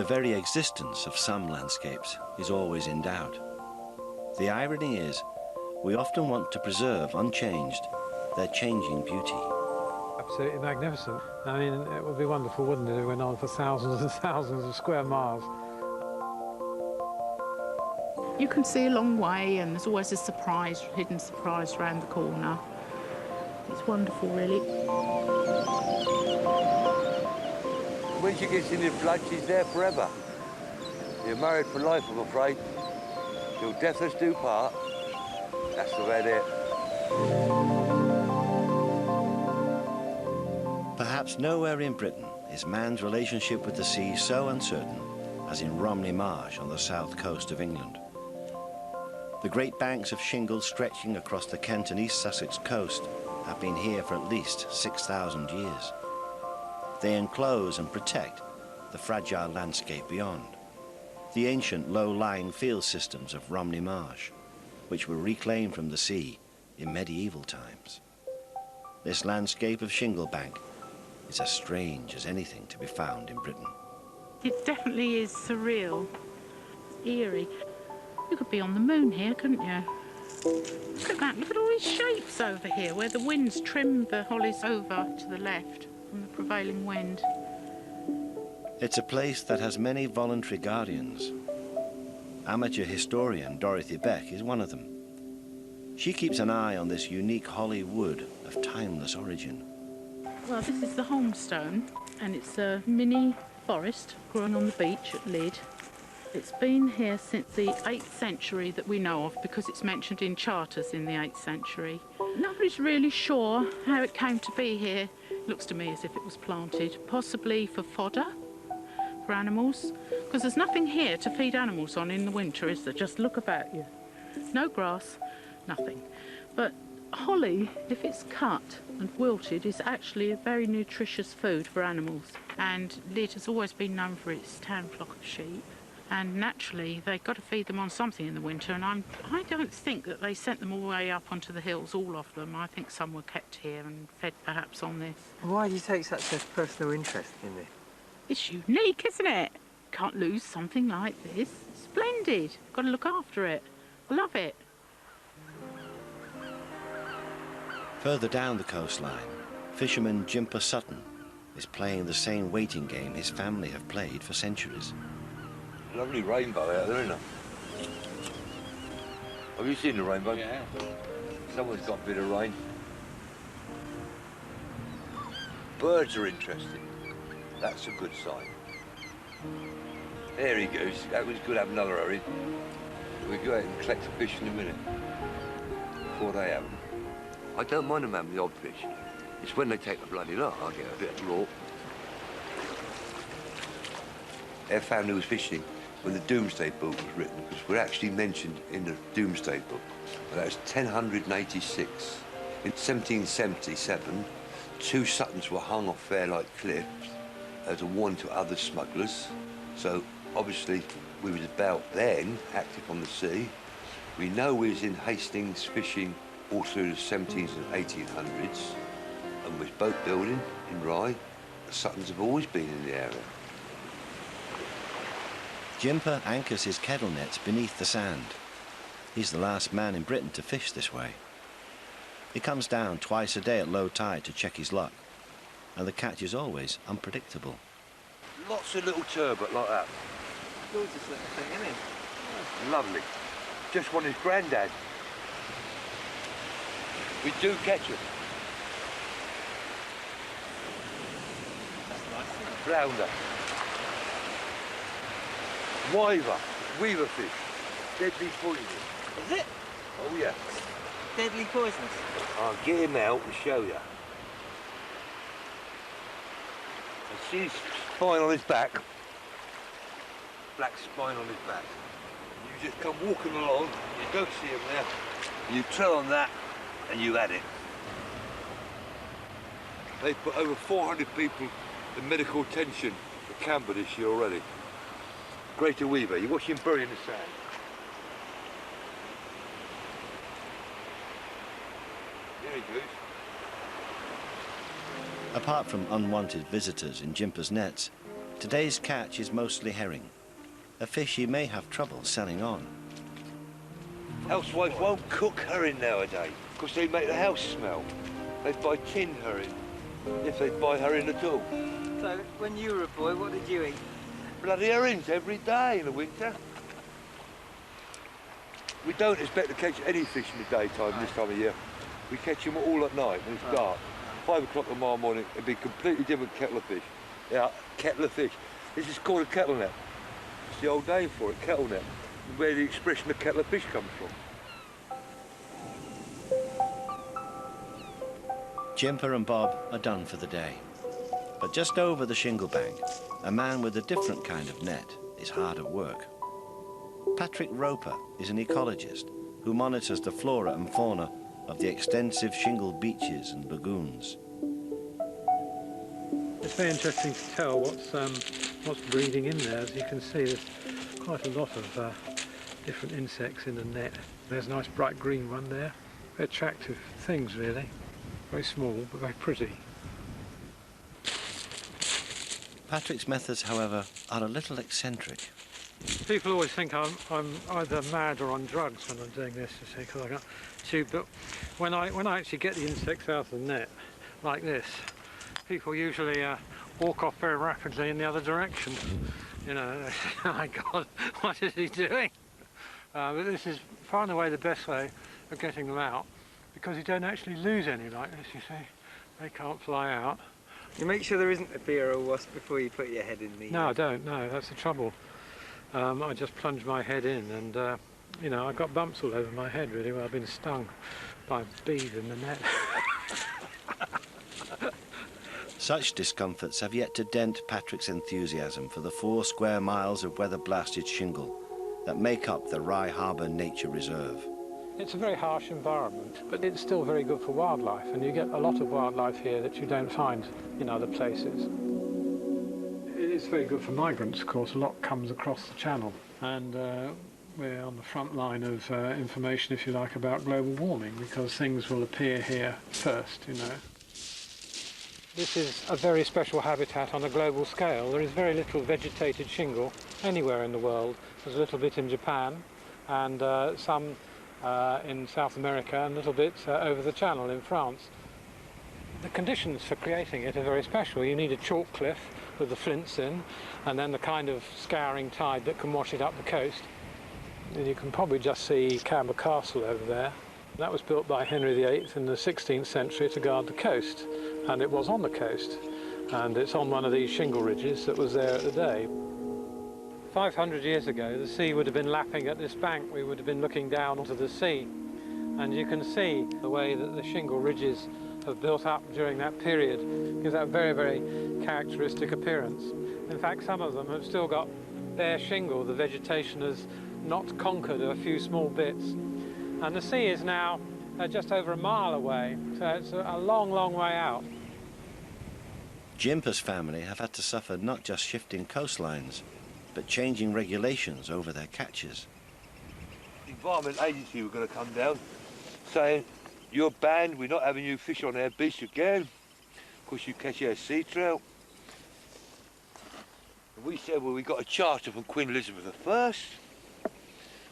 the very existence of some landscapes is always in doubt. The irony is, we often want to preserve unchanged their changing beauty. Absolutely magnificent. I mean, it would be wonderful, wouldn't it, if it went on for thousands and thousands of square miles. You can see a long way, and there's always a surprise, hidden surprise around the corner. It's wonderful, really. When she gets in the flood, she's there forever. You're married for life, I'm afraid. Till death us do part. That's about it. Perhaps nowhere in Britain is man's relationship with the sea so uncertain as in Romney Marsh on the south coast of England. The great banks of shingle stretching across the Kent and East Sussex coast have been here for at least 6,000 years. They enclose and protect the fragile landscape beyond. The ancient low-lying field systems of Romney Marsh, which were reclaimed from the sea in medieval times. This landscape of shingle bank is as strange as anything to be found in Britain. It definitely is surreal, eerie. You could be on the moon here, couldn't you? Look at that, look at all these shapes over here, where the winds trim the hollies over to the left from the prevailing wind. It's a place that has many voluntary guardians. Amateur historian Dorothy Beck is one of them. She keeps an eye on this unique holly wood of timeless origin. Well, this is the holmstone, and it's a mini forest growing on the beach at Lydd. It's been here since the 8th century that we know of, because it's mentioned in charters in the 8th century. Nobody's really sure how it came to be here. It looks to me as if it was planted, possibly for fodder for animals, because there's nothing here to feed animals on in the winter, is there? Just look about you. No grass, nothing. But holly, if it's cut and wilted, is actually a very nutritious food for animals. And Lydd has always been known for its town flock of sheep. And naturally, they've got to feed them on something in the winter, and I don't think that they sent them all the way up onto the hills, all of them. I think some were kept here and fed perhaps on this. Why do you take such a personal interest in this? It's unique, isn't it? Can't lose something like this. Splendid. Got to look after it. I love it. Further down the coastline, fisherman Jimper Sutton is playing the same waiting game his family have played for centuries. Lovely rainbow out there, isn't it? Have you seen the rainbow? Yeah. Someone's got a bit of rain. Birds are interesting. That's a good sign. There he goes. That was good. Have another hurry. We'll go out and collect the fish in a minute. Before they have them. I don't mind them having the odd fish. It's when they take the bloody lot I get a bit of raw. Our family was fishing when the Doomsday Book was written, because we're actually mentioned in the Doomsday Book. And that was 1086. In 1777, 2 Suttons were hung off Fairlight Cliffs as a warning to other smugglers. So obviously we was about then active on the sea. We know we was in Hastings fishing all through the 1700s and 1800s, and with boat building in Rye. The Suttons have always been in the area. Jimper anchors his kettle nets beneath the sand. He's the last man in Britain to fish this way. He comes down twice a day at low tide to check his luck, and the catch is always unpredictable. Lots of little turbot like that. Gorgeous little thing, isn't it? Lovely. Just one his granddad. We do catch them. That's nice. Flounder. Weaver fish. Deadly poisonous. Is it? Oh yeah. Deadly poisonous. I'll get him out and show you. See his spine on his back? Black spine on his back. You just come walking along, you don't see him there. You turn on that and you had it. They've put over 400 people in medical attention for Canberra this year already. Greater Weaver, you watch him bury in the sand. There he goes. Apart from unwanted visitors in Jimper's nets, Today's catch is mostly herring, a fish he may have trouble selling on. Housewives won't cook herring nowadays because they make the house smell. They buy tinned herring, if they buy herring at all. So, when you were a boy, what did you eat? Bloody herrings every day in the winter. We don't expect to catch any fish in the daytime this time of year. We catch them all at night when it's dark. 5 o'clock tomorrow morning, it'll be a completely different kettle of fish. Yeah, kettle of fish. This is called a kettle net. It's the old name for it, kettle net, where the expression of kettle of fish comes from. Jimper and Bob are done for the day. But just over the shingle bank, a man with a different kind of net is hard at work. Patrick Roper is an ecologist who monitors the flora and fauna of the extensive shingle beaches and lagoons. It's very interesting to tell what's breeding in there. As you can see, there's quite a lot of different insects in the net. There's a nice bright green one there. Very attractive things, really. Very small, but very pretty. Patrick's methods, however, are a little eccentric. People always think I'm either mad or on drugs when I'm doing this, you see, because I got tube. But when I actually get the insects out of the net, like this, people usually walk off very rapidly in the other direction. You know, they say, oh my God, what is he doing? But this is far and away the best way of getting them out, because you don't actually lose any like this, you see. They can't fly out. You make sure there isn't a bee or a wasp before you put your head in the... No, I don't, no, that's the trouble. I just plunge my head in and, you know, I've got bumps all over my head, really, where I've been stung by bees in the net. Such discomforts have yet to dent Patrick's enthusiasm for the 4 square miles of weather-blasted shingle that make up the Rye Harbour Nature Reserve. It's a very harsh environment, but it's still very good for wildlife, and you get a lot of wildlife here that you don't find in other places. It's very good for migrants, of course. A lot comes across the channel, and we're on the front line of information, if you like, about global warming, because things will appear here first, you know. This is a very special habitat on a global scale. There is very little vegetated shingle anywhere in the world. There's a little bit in Japan, and some in South America, and a little bit over the channel in France. The conditions for creating it are very special. You need a chalk cliff with the flints in, and then the kind of scouring tide that can wash it up the coast. And you can probably just see Camber Castle over there. That was built by Henry VIII in the 16th century to guard the coast, and it was on the coast, and it's on one of these shingle ridges that was there at the day. 500 years ago, the sea would have been lapping at this bank. We would have been looking down onto the sea, and you can see the way that the shingle ridges have built up during that period gives that very, very characteristic appearance. In fact, some of them have still got bare shingle. The vegetation has not conquered a few small bits. And the sea is now just over a mile away, so it's a long, long way out. Jimper's family have had to suffer not just shifting coastlines, but changing regulations over their catches. The Environment Agency were going to come down saying, you're banned, we're not having you fish on our beach again because you catch our sea trout. And we said, well, we got a charter from Queen Elizabeth I.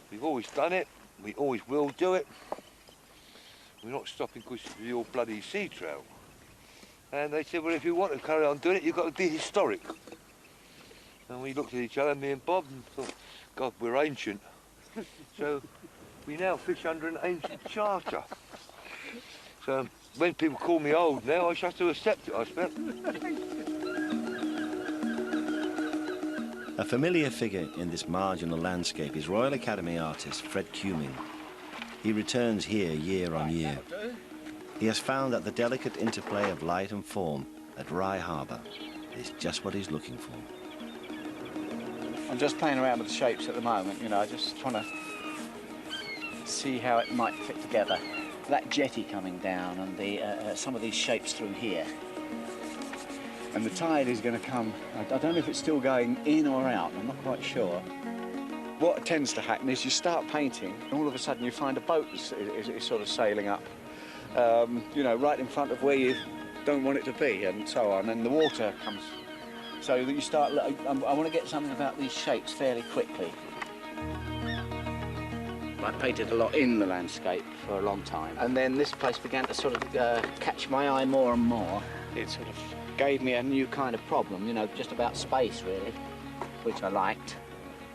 We've always done it, we always will do it. We're not stopping because of your bloody sea trout. And they said, well, if you want to carry on doing it, you've got to be historic. And we looked at each other, me and Bob, and thought, God, we're ancient. So we now fish under an ancient charter. So when people call me old now, I shall have to accept it, I expect. A familiar figure in this marginal landscape is Royal Academy artist Fred Cuming. He returns here year on year. He has found that the delicate interplay of light and form at Rye Harbour is just what he's looking for. I'm just playing around with the shapes at the moment, you know, I just trying to see how it might fit together. That jetty coming down and the some of these shapes through here. And the tide is going to come, I don't know if it's still going in or out, I'm not quite sure. What tends to happen is you start painting and all of a sudden you find a boat is sort of sailing up, you know, right in front of where you don't want it to be and so on. And the water comes So that you start, I want to get something about these shapes fairly quickly. I painted a lot in the landscape for a long time, and then this place began to sort of catch my eye more and more. It sort of gave me a new kind of problem, you know, just about space really, which I liked.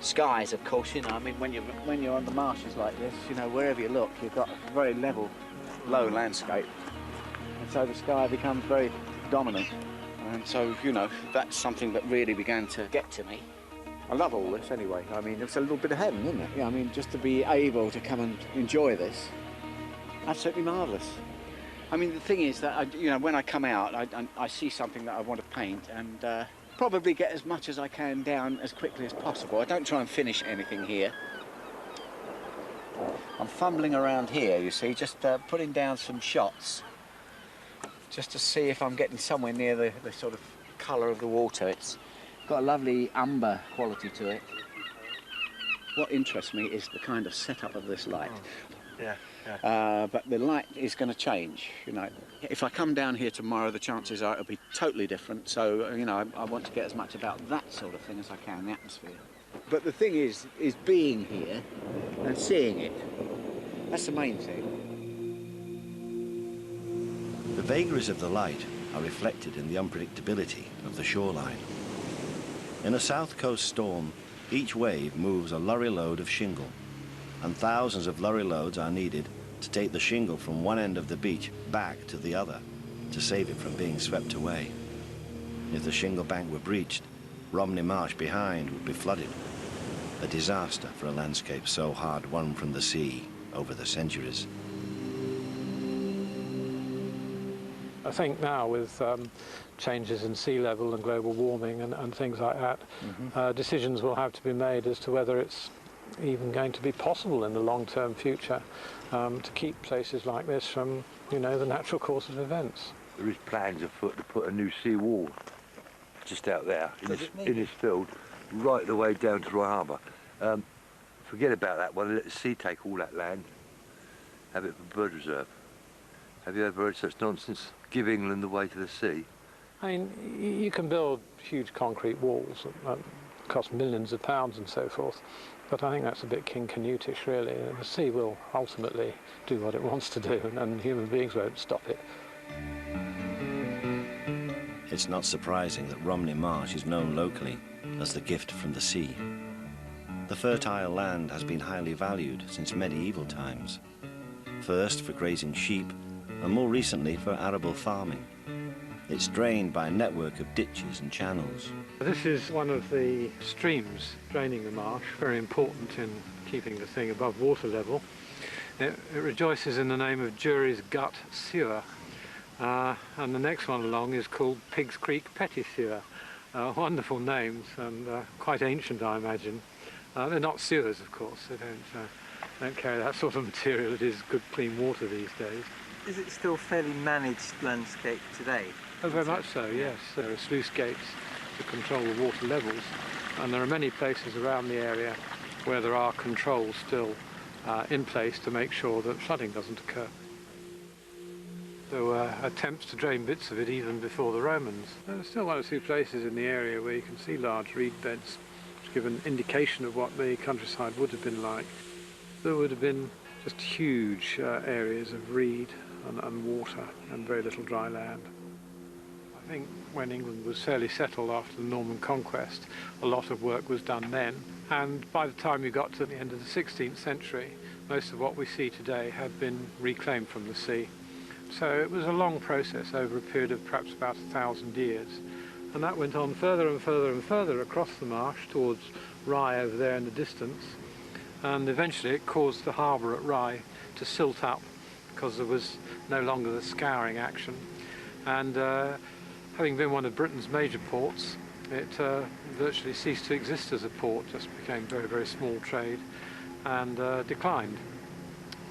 Skies, of course, you know, I mean, when you're on the marshes like this, you know, wherever you look, you've got a very level, low landscape, and so the sky becomes very dominant. And so, you know, that's something that really began to get to me. I love all this anyway. I mean, it's a little bit of heaven, isn't it? Yeah, I mean, just to be able to come and enjoy this, absolutely marvellous. I mean, the thing is that, you know, when I come out, I see something that I want to paint and probably get as much as I can down as quickly as possible. I don't try and finish anything here. I'm fumbling around here, you see, just putting down some shots, just to see if I'm getting somewhere near the sort of colour of the water. It's got a lovely umber quality to it. What interests me is the kind of setup of this light. But the light is going to change, you know. If I come down here tomorrow, the chances are it'll be totally different. So, you know, I want to get as much about that sort of thing as I can, the atmosphere. But the thing is being here and seeing it. That's the main thing. The vagaries of the light are reflected in the unpredictability of the shoreline. In a south coast storm, each wave moves a lorry load of shingle, and thousands of lorry loads are needed to take the shingle from one end of the beach back to the other to save it from being swept away. If the shingle bank were breached, Romney Marsh behind would be flooded, a disaster for a landscape so hard won from the sea over the centuries. I think now with changes in sea level and global warming and things like that, decisions will have to be made as to whether it's even going to be possible in the long-term future to keep places like this from, you know, the natural course of events. There is plans afoot to put a new sea wall just out there in this field, right the way down to Roy Harbour. Forget about that one, let the sea take all that land, have it for bird reserve. Have you ever heard such nonsense? Give England the way to the sea. I mean, you can build huge concrete walls that cost millions of pounds and so forth, but I think that's a bit King Canute-ish, really. The sea will ultimately do what it wants to do, and human beings won't stop it. It's not surprising that Romney Marsh is known locally as the gift from the sea. The fertile land has been highly valued since medieval times, first for grazing sheep, and more recently for arable farming. It's drained by a network of ditches and channels. This is one of the streams draining the marsh, very important in keeping the thing above water level. It rejoices in the name of Jury's Gut Sewer, and the next one along is called Pigs Creek Petty Sewer. Wonderful names and quite ancient, I imagine. They're not sewers, of course. They don't carry that sort of material. It is good, clean water these days. Is it still fairly managed landscape today? Oh, very much so, yes. There are sluice gates to control the water levels, and there are many places around the area where there are controls still in place to make sure that flooding doesn't occur. There were attempts to drain bits of it even before the Romans. There are still one or two places in the area where you can see large reed beds, which give an indication of what the countryside would have been like. There would have been just huge areas of reed and water and very little dry land. I think when England was fairly settled after the Norman conquest, a lot of work was done then, and by the time you got to the end of the 16th century, most of what we see today had been reclaimed from the sea. So it was a long process over a period of perhaps about 1,000 years, and that went on further and further and further across the marsh towards Rye over there in the distance, and eventually it caused the harbour at Rye to silt up because there was no longer the scouring action, and having been one of Britain's major ports, it virtually ceased to exist as a port, just became very, very small trade and declined.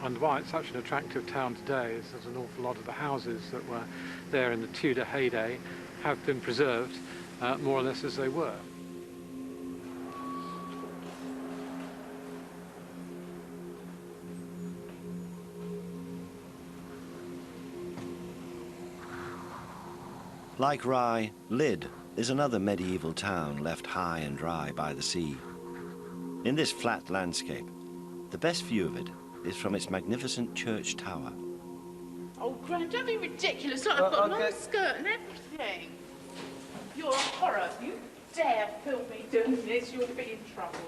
And why it's such an attractive town today is that an awful lot of the houses that were there in the Tudor heyday have been preserved more or less as they were. Like Rye, Lydd is another medieval town left high and dry by the sea. In this flat landscape, the best view of it is from its magnificent church tower. Oh, Gran, don't be ridiculous. Look, I've got a long skirt and everything. You're a horror. If you dare film me doing this, you'll be in trouble.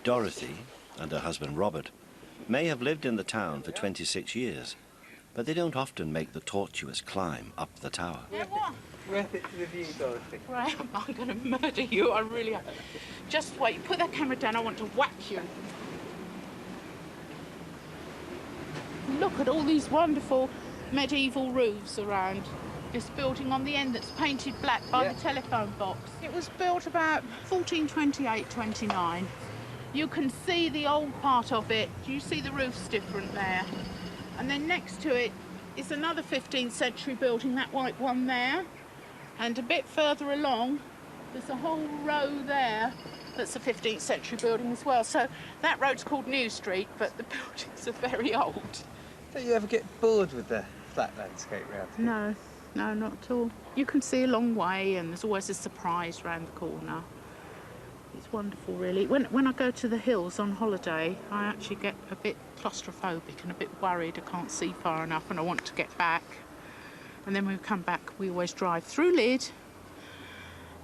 Dorothy and her husband Robert may have lived in the town for 26 years, but they don't often make the tortuous climb up the tower. Yeah, what? Worth it to the view, Dorothy. Right, I'm going to murder you. I really am. Just wait. Put that camera down. I want to whack you. Look at all these wonderful medieval roofs around this building on the end that's painted black by the telephone box. It was built about 1428-29. You can see the old part of it. Do you see the roof's different there? And then next to it is another 15th century building, that white one there. And a bit further along, there's a whole row there that's a 15th century building as well. So that road's called New Street, but the buildings are very old. Don't you ever get bored with the flat landscape round here? No, no, not at all. You can see a long way and there's always a surprise round the corner. It's wonderful, really. When I go to the hills on holiday, I actually get a bit claustrophobic and a bit worried. I can't see far enough and I want to get back. And then when we come back, we always drive through Lydd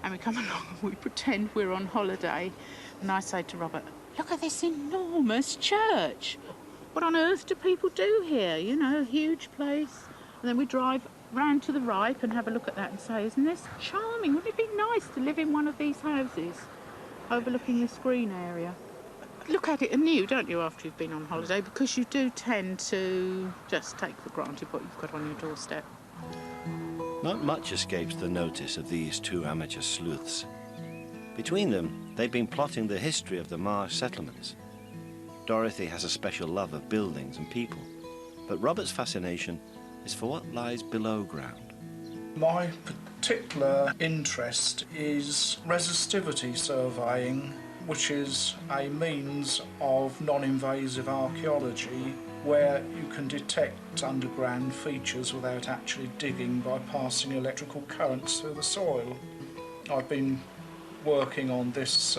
and we come along and we pretend we're on holiday. And I say to Robert, look at this enormous church. What on earth do people do here? You know, a huge place. And then we drive round to the right and have a look at that and say, isn't this charming? Wouldn't it be nice to live in one of these houses overlooking this green area? Look at it anew, don't you, after you've been on holiday, because you do tend to just take for granted what you've got on your doorstep. Not much escapes the notice of these two amateur sleuths. Between them, they've been plotting the history of the Marsh settlements. Dorothy has a special love of buildings and people, but Robert's fascination is for what lies below ground. My particular interest is resistivity surveying, which is a means of non-invasive archaeology where you can detect underground features without actually digging by passing electrical currents through the soil. I've been working on this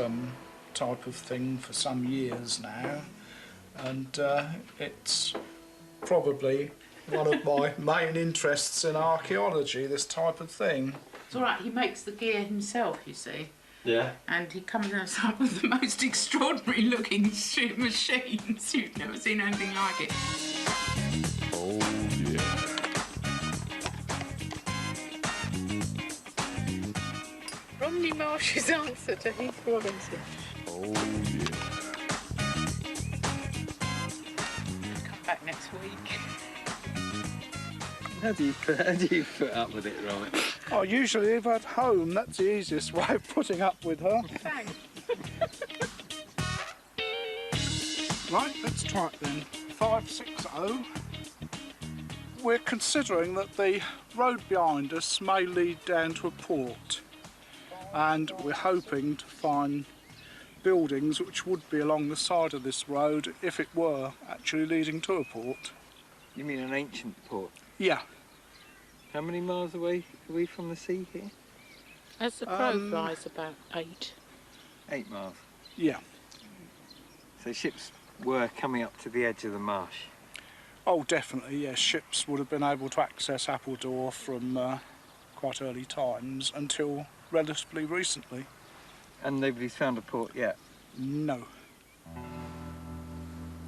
type of thing for some years now, and it's probably one of my main interests in archaeology, this type of thing. It's all right, he makes the gear himself, you see. Yeah. And he comes up with the most extraordinary looking machines. You've never seen anything like it. Oh, yeah. Romney Marsh's answer to Heath Robinson. Oh, yeah. Come back next week. How do you put up with it, Robert? I usually live at home. That's the easiest way of putting up with her. Thanks. Right, let's try it then. 560. We're considering that the road behind us may lead down to a port, and we're hoping to find buildings which would be along the side of this road if it were actually leading to a port. You mean an ancient port? Yeah. How many miles away are we from the sea here? As the crow flies, about 8. 8 miles. Yeah. So ships were coming up to the edge of the marsh? Oh, definitely, yes. Ships would have been able to access Appledore from quite early times until relatively recently. And nobody's found a port yet? No.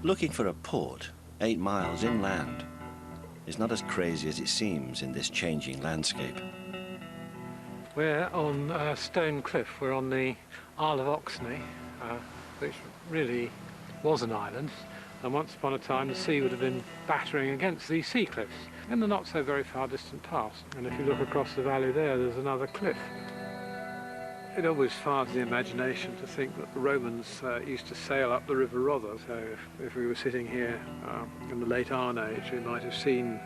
Looking for a port 8 miles inland is not as crazy as it seems in this changing landscape. We're on Stone Cliff. We're on the Isle of Oxney, which really was an island. And once upon a time, the sea would have been battering against these sea cliffs in the not so very far distant past. And if you look across the valley there, there's another cliff. It always fires the imagination to think that the Romans used to sail up the River Rother. So if we were sitting here in the late Iron Age, we might have seen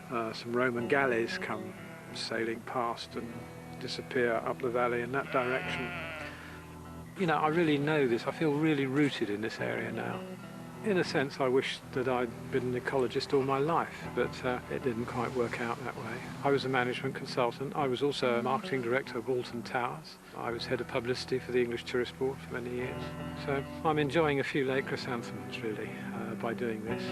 some Roman galleys come sailing past and disappear up the valley in that direction. You know, I really know this. I feel really rooted in this area now. In a sense, I wish that I'd been an ecologist all my life, but it didn't quite work out that way. I was a management consultant. I was also a marketing director of Alton Towers. I was head of publicity for the English Tourist Board for many years. So I'm enjoying a few late chrysanthemums, really, by doing this.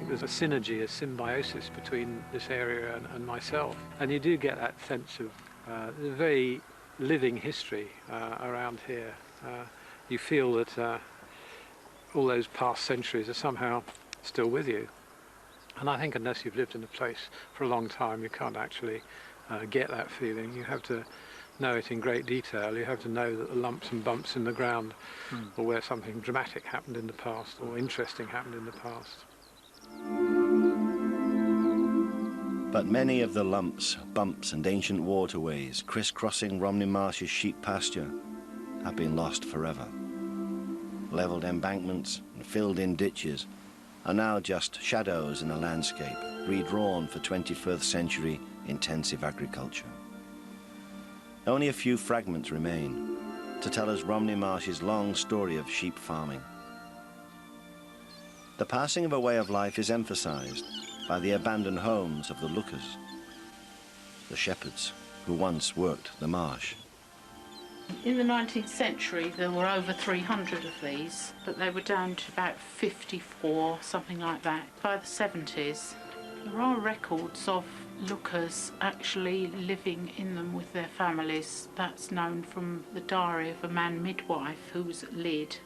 There's a synergy, a symbiosis between this area and myself. And you do get that sense of a very living history around here. You feel that all those past centuries are somehow still with you. And I think unless you've lived in a place for a long time, you can't actually get that feeling. You have to know it in great detail. You have to know that the lumps and bumps in the ground or where something dramatic happened in the past or interesting happened in the past. But many of the lumps, bumps and ancient waterways crisscrossing Romney Marsh's sheep pasture have been lost forever. Levelled embankments and filled-in ditches are now just shadows in a landscape redrawn for 21st century intensive agriculture. Only a few fragments remain to tell us Romney Marsh's long story of sheep farming. The passing of a way of life is emphasised by the abandoned homes of the lookers, the shepherds who once worked the marsh. In the 19th century there were over 300 of these, but they were down to about 54, something like that. By the 70s there are records of lookers actually living in them with their families. That's known from the diary of a man midwife who was at Lydd,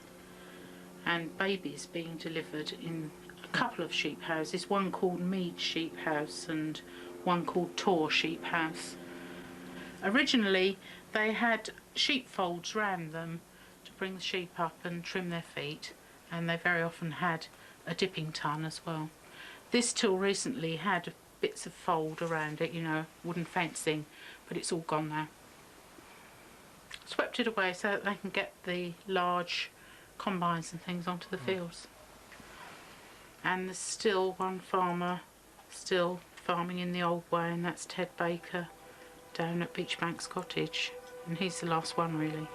and babies being delivered in a couple of sheep houses, one called Mead Sheep House and one called Tor Sheep House. Originally they had sheepfolds round them to bring the sheep up and trim their feet, and they very often had a dipping tun as well. This till recently had bits of fold around it, you know, wooden fencing, but it's all gone now. Swept it away so that they can get the large combines and things onto the fields. And there's still one farmer still farming in the old way, and that's Ted Baker down at Beachbanks Cottage, and he's the last one really.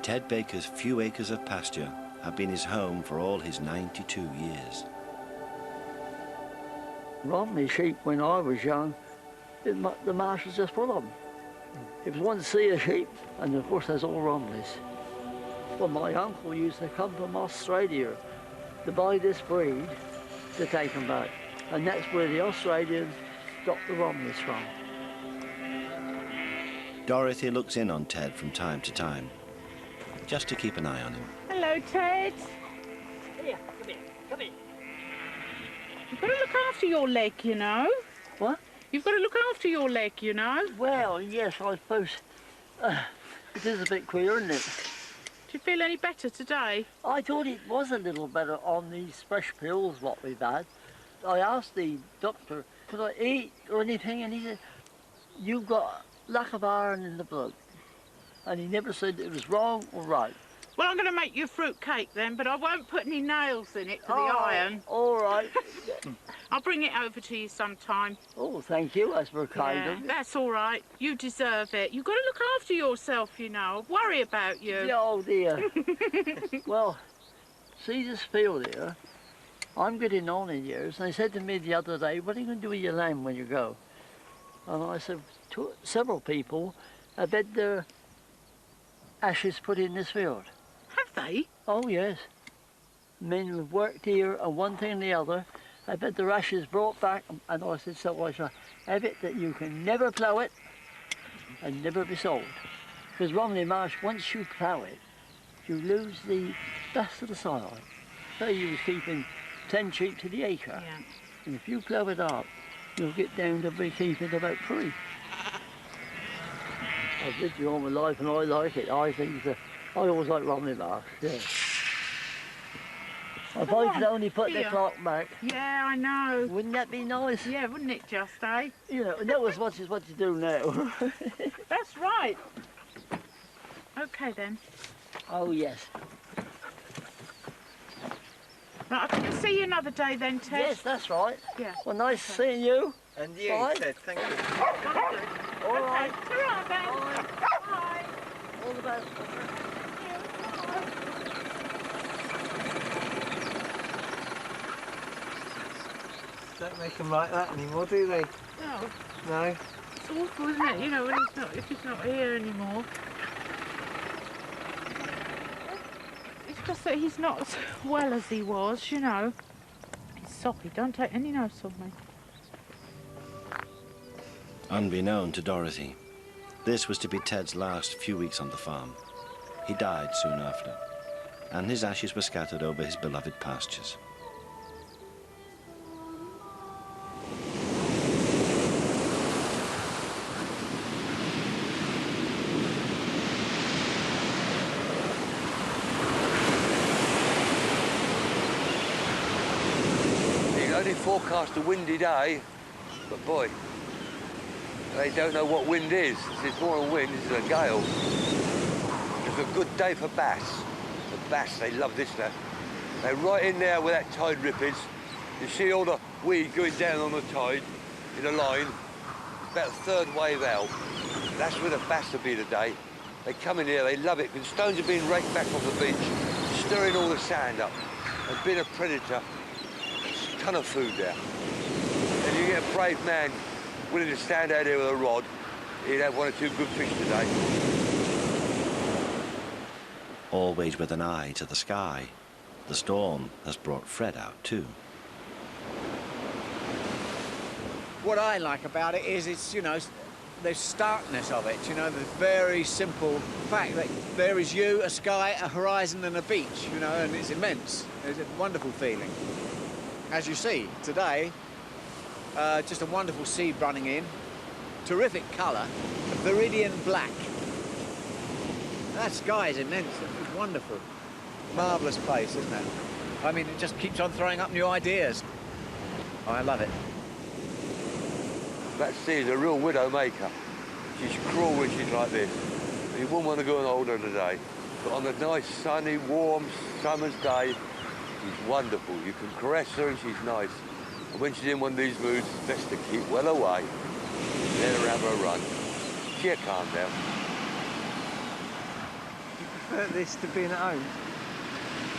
Ted Baker's few acres of pasture have been his home for all his 92 years. Romney sheep, when I was young, the marsh was just full of them. It was one sea of sheep, and of course there's all Romneys. Well, my uncle used to come from Australia to buy this breed to take them back, and that's where the Australians got the Romneys from. Dorothy looks in on Ted from time to time, just to keep an eye on him. Hello, Ted. Here, come here, come here. You've got to look after your leg, you know. What? You've got to look after your leg, you know. Well, yes, I suppose it is a bit queer, isn't it? Do you feel any better today? I thought it was a little better on these fresh pills what we've had. I asked the doctor, could I eat or anything, and he said, you've got lack of iron in the blood. And he never said it was wrong or right. Well, I'm going to make you a fruit cake then, but I won't put any nails in it for the iron. All right. I'll bring it over to you sometime. Oh, thank you. That's very kind of you. That's all right. You deserve it. You've got to look after yourself, you know. I worry about you. Yeah, oh, dear. Well, see this field here? I'm getting on in years, and they said to me the other day, what are you going to do with your lamb when you go? And I said, several people have had their ashes put in this field. Have they? Oh, yes. Men who've worked here and one thing and the other, they've had their ashes brought back, and I said, so I shall have it that you can never plough it and never be sold. Because Romney Marsh, once you plough it, you lose the best of the soil. Say you was keeping 10 sheep to the acre, and if you plough it up, you'll get down to be keeping about 3. I've lived here all my life and I like it. I think that I always like Romney Marsh, yeah. If I could only put the clock back. Yeah, I know. Wouldn't that be nice? Yeah, wouldn't it just, eh? You know, know as much as what you do now. That's right. OK then. Oh, yes. Right, I can see you another day then, Ted. Yes, that's right. Yeah. Well, nice seeing you. And you, Bye. Ted, thank you. All right. Ta-ra then. Bye. Don't make them like that anymore, do they? No. No. It's awful, isn't it? You know, when if he's not here anymore. It's just that he's not as well as he was, you know. He's soppy, don't take any notice of me. Unbeknown to Dorothy, this was to be Ted's last few weeks on the farm. He died soon after, and his ashes were scattered over his beloved pastures. You can only forecast a windy day, but boy, they don't know what wind is. This is more a wind, this is a gale. It's a good day for bass. The bass, they love this now. They're right in there where that tide rip is. You see all the weed going down on the tide in a line, about a third wave out. That's where the bass will be today. They come in here, they love it, because stones are being raked back off the beach, stirring all the sand up. And being a predator, there's a ton of food there. And you get a brave man willing to stand out here with a rod, he'd have one or two good fish today. Always with an eye to the sky, the storm has brought Fred out too. What I like about it is it's, you know, the starkness of it, you know, the very simple fact that there is you, a sky, a horizon and a beach, you know, and it's immense. It's a wonderful feeling. As you see today, just a wonderful sea running in, terrific colour, a viridian black. That sky is immense, it's wonderful. Marvellous place, isn't it? I mean, it just keeps on throwing up new ideas. Oh, I love it. That sea is a real widow maker. She's cruel when she's like this. You wouldn't want to go and hold her today. But on a nice, sunny, warm summer's day, she's wonderful. You can caress her and she's nice. And when she's in one of these moods, it's best to keep well away. Let her have her run. She'll calm down. You prefer this to being at home?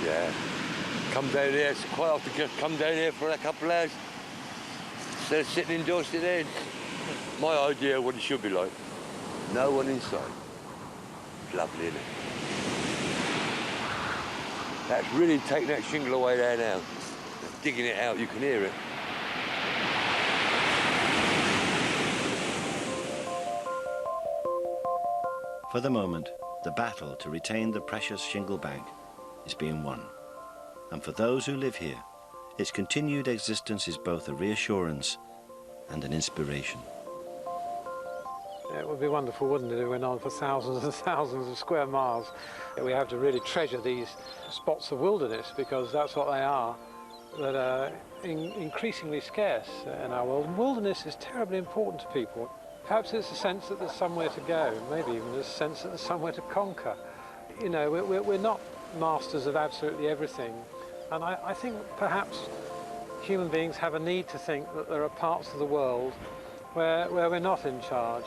Yeah. Come down here, it's quite often just come down here for a couple of hours. Instead of sitting indoors, sitting in. My idea of what it should be like. No one inside. Lovely, isn't it? That's really taking that shingle away there now. Digging it out, you can hear it. For the moment, the battle to retain the precious shingle bank is being won. And for those who live here, its continued existence is both a reassurance and an inspiration. It would be wonderful, wouldn't it, if it went on for thousands and thousands of square miles. We have to really treasure these spots of wilderness, because that's what they are, that are increasingly scarce in our world. And wilderness is terribly important to people. Perhaps it's a sense that there's somewhere to go, maybe even a sense that there's somewhere to conquer. You know, we're not masters of absolutely everything. And I think perhaps human beings have a need to think that there are parts of the world where we're not in charge.